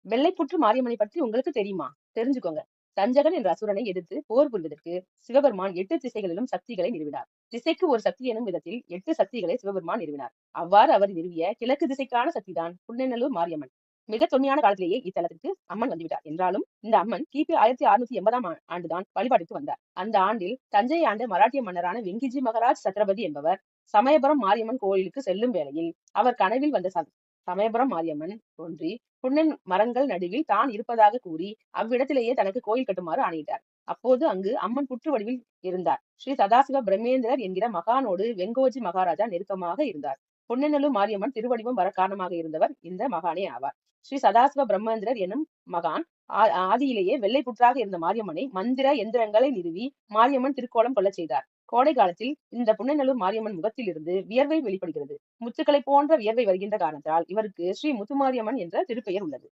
வெள்ளைப்புற்று மாரியம்மனை பற்றி உங்களுக்கு தெரியுமா? தெரிஞ்சுக்கோங்க. தஞ்சகன் என்ற அசுரனை எதிர்த்து போர் புரிவதற்கு சிவபெருமான் 8 திசைகளிலும் சக்திகளை நிறுவினார். திசைக்கு ஒரு சக்தி எனும் விதத்தில் 8 சக்திகளை சிவபெருமான் நிறுவினார். அவ்வாறு அவர் நிறுவிய கிழக்கு திசைக்கான சக்திதான் புன்னநல்லூர் மாரியம்மன். மிக தொன்மையான காலத்திலேயே இத்தலத்திற்கு அம்மன் வந்துவிட்டார் என்றாலும் இந்த அம்மன் கிபி 1680ஆம் ஆண்டுதான் வழிபாட்டுக்கு வந்தார். அந்த ஆண்டில் தஞ்சையை ஆண்ட மராட்டிய மன்னரான வெங்கிஜி மகராஜ் சத்ரபதி என்பவர் சமயபுரம் மாரியம்மன் கோயிலுக்கு செல்லும் வேளையில் அவர் கனவில் வந்த சமயபுரம் மாரியம்மன் தோன்றி புன்னன் மரங்கள் நடுவில் தான் இருப்பதாக கூறி அவ்விடத்திலேயே தனக்கு கோயில் கட்டுமாறு ஆணையிட்டார். அப்போது அங்கு அம்மன் புற்று வடிவில் இருந்தார். ஸ்ரீ சதாசிவ பிரம்மேந்திரர் என்கிற மகானோடு வெங்கோஜி மகாராஜா நெருக்கமாக இருந்தார். பொன்னநல்லூர் மாரியம்மன் திருவடிவம் வர காரணமாக இருந்தவர் இந்த மகானே ஆவார். ஸ்ரீ சதாசிவ பிரம்மேந்திரர் எனும் மகான் ஆதியிலேயே வெள்ளை புற்றாக இருந்த மாரியம்மனை மந்திர எந்திரங்களை நிறுவி மாரியம்மன் திருக்கோலம் கொள்ள செய்தார். கோடை காலத்தில் இந்த புன்னநல்லூர் மாரியம்மன் முகத்தில் இருந்து வியர்வை வெளிப்படுகிறது. முத்துக்களை போன்ற வியர்வை வருகின்ற காரணத்தால் இவருக்கு ஸ்ரீ முத்துமாரியம்மன் என்ற திருப்பெயர் உள்ளது.